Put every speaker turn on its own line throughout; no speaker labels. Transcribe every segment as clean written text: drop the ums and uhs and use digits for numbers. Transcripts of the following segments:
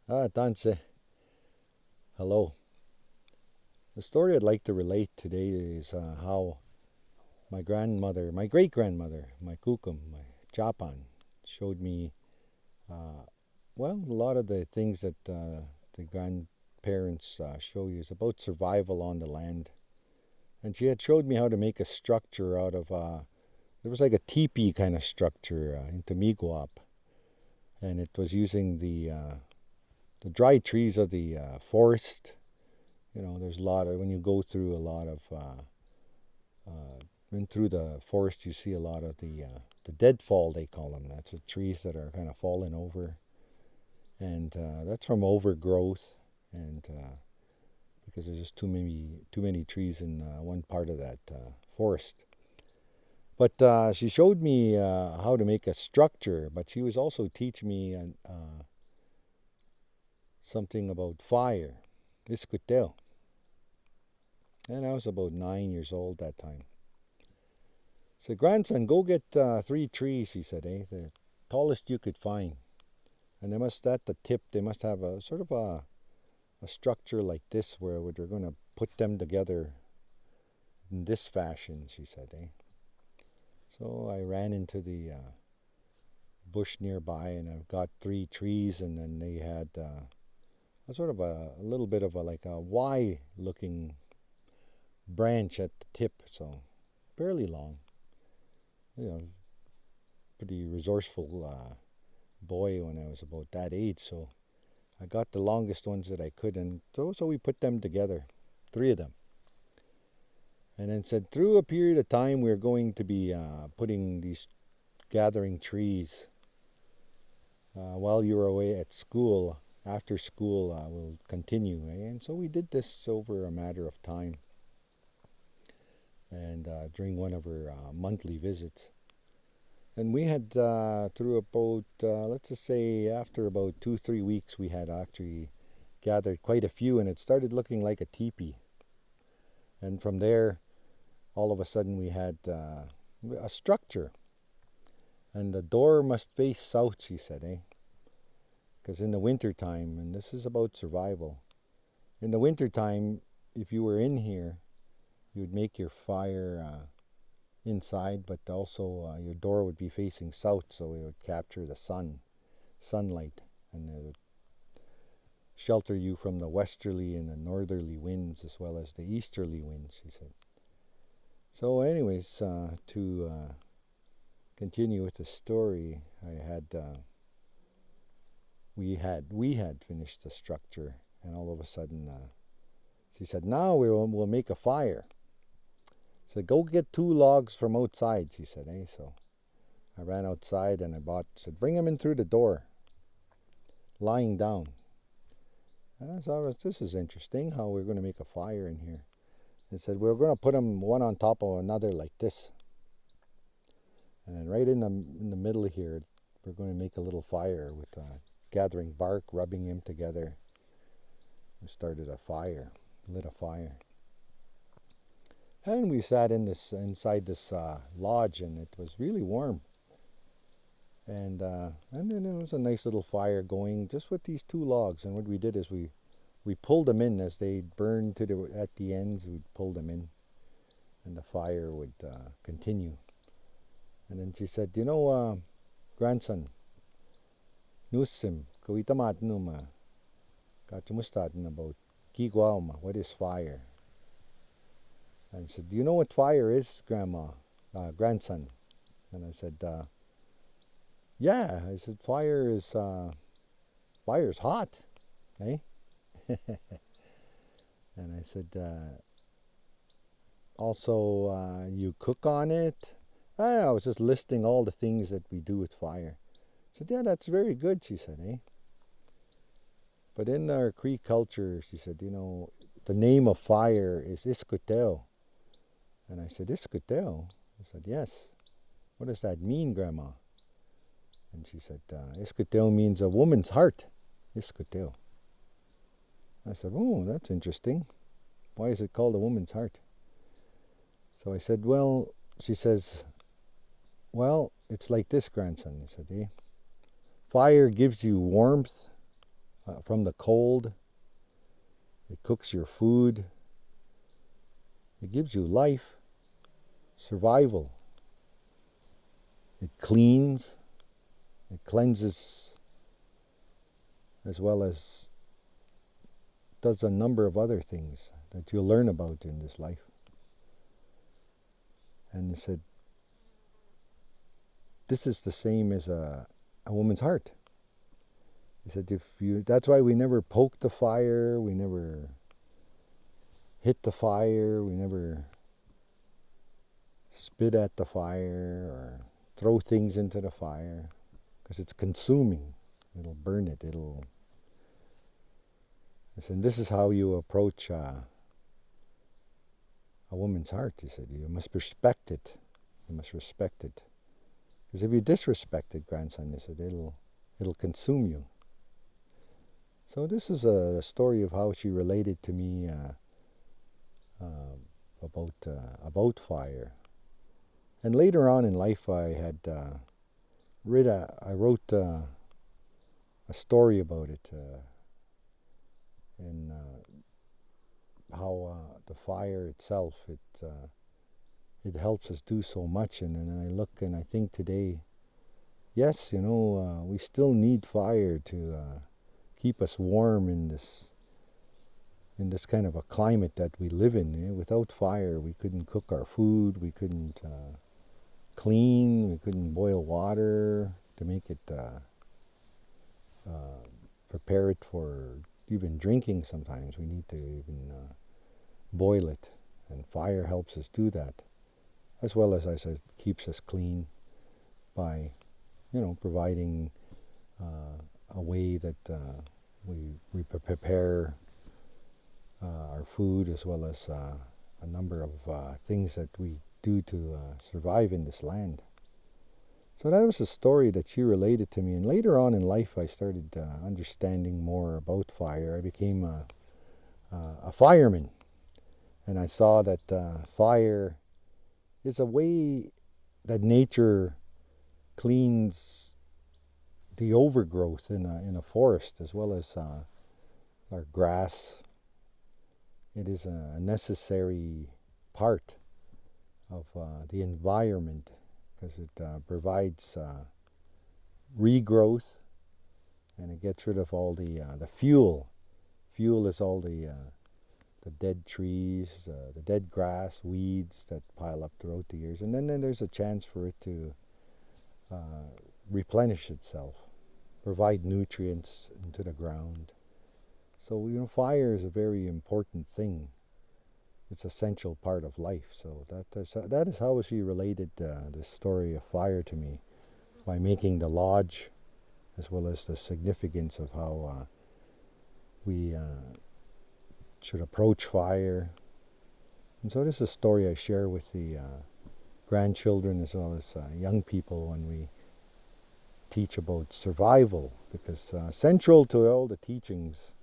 Danse, hello. The story I'd like to relate today is how my grandmother, my great grandmother, my kukum, my chapan, showed me, uh, a lot of the things that the grandparents show you is about survival on the land. And she had showed me how to make a structure out of, there was like a teepee kind of structure in Tamiguap. And it was using the dry trees of the forest. There's a lot of, when you go through a lot of, when through the forest, you see a lot of the deadfall, they call them. That's the trees that are kind of falling over. And that's from overgrowth. And because there's just too many trees in one part of that forest. But she showed me how to make a structure, but she was also teaching me something about fire, iskutel. And I was about 9 years old that time. Said, grandson, go get 3 trees, he said, the tallest you could find. And they must, at the tip, they must have a sort of a structure like this where they're going to put them together in this fashion, she said. So I ran into the bush nearby and I got 3 trees, and then they had a sort of a little bit of like a Y looking branch at the tip, so fairly long. You know, pretty resourceful boy when I was about that age, so I got the longest ones that I could, and so we put them together, 3 of them. And then said, through a period of time, we're going to be putting these, gathering trees while you're away at school. After school, we'll continue. And so we did this over a matter of time, and during one of our monthly visits. And we had, through about, let's just say, after about 2, 3 weeks, we had actually gathered quite a few, and it started looking like a teepee. And from there, all of a sudden, we had a structure. And the door must face south, she said, Because in the wintertime, and this is about survival, in the wintertime, if you were in here, you would make your fire inside, but also your door would be facing south, so it would capture the sunlight, and it would shelter you from the westerly and the northerly winds as well as the easterly winds, he said. So, anyways, to continue with the story, we had finished the structure, and all of a sudden, she said, "Now we'll make a fire." So go get 2 logs from outside, she said, So I ran outside and said, bring them in through the door, lying down. And I thought, this is interesting how we're going to make a fire in here. They said, we're going to put them one on top of another like this. And then right in the middle here, we're going to make a little fire with gathering bark, rubbing them together. We started a fire, lit a fire. And we sat inside this lodge, and it was really warm. And then it was a nice little fire going just with these 2 logs. And what we did is we pulled them in as they burned at the ends. We'd pull them in, and the fire would continue. And then she said, grandson, nusim, kawitamat numa, kachamustatin about kigwauma, what is fire? And I said, do you know what fire is, grandson? And I said, yeah. I said, fire's hot, eh? And I said, also, you cook on it? I was just listing all the things that we do with fire. I said, yeah, that's very good, she said, But in our Cree culture, she said, the name of fire is Iskuteo. And I said, Iskuteo? I said, yes. What does that mean, Grandma? And she said, Iskuteo means a woman's heart. Iskuteo. I said, oh, that's interesting. Why is it called a woman's heart? So I said, well, she says, well, it's like this, grandson. I said, fire gives you warmth, from the cold. It cooks your food. It gives you life, survival. It cleans. It cleanses, as well as does a number of other things that you'll learn about in this life. And he said, this is the same as a woman's heart. He said, that's why we never poke the fire, we never hit the fire, we never spit at the fire or throw things into the fire, because it's consuming. It'll burn it. I said, this is how you approach a woman's heart. He said, you must respect it. You must respect it. Because if you disrespect it, grandson, he said, it'll consume you. So this is a story of how she related to me about fire. And later on in life, I had I wrote a story about it, and how the fire itself, it helps us do so much. And then I look and I think today, yes, we still need fire to keep us warm in this kind of a climate that we live in. Without fire, we couldn't cook our food, we couldn't clean, we couldn't boil water to make it, prepare it for even drinking. Sometimes we need to even boil it, and fire helps us do that, as well as I said, keeps us clean by providing a way that we prepare our food, as well as a number of things that we do to survive in this land. So that was a story that she related to me. And later on in life, I started understanding more about fire. I became a fireman, and I saw that fire is a way that nature cleans the overgrowth in a forest, as well as our grass. It is a necessary part of the environment, because it provides regrowth, and it gets rid of all the fuel. Fuel is all the dead trees, the dead grass, weeds that pile up throughout the years, and then there's a chance for it to replenish itself, provide nutrients into the ground. So fire is a very important thing. It's an essential part of life. So that is how she related this story of fire to me, by making the lodge, as well as the significance of how we should approach fire. And so this is a story I share with the grandchildren, as well as young people, when we teach about survival, because central to all the teachings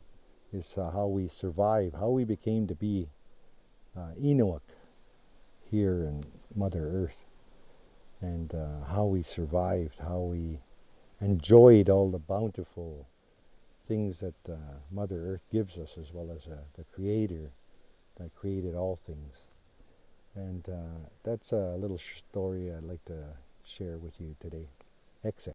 is how we survive, how we became to be Innuit here in Mother Earth, and how we survived, how we enjoyed all the bountiful things that Mother Earth gives us, as well as the Creator that created all things. And that's a little story I'd like to share with you today. Exit.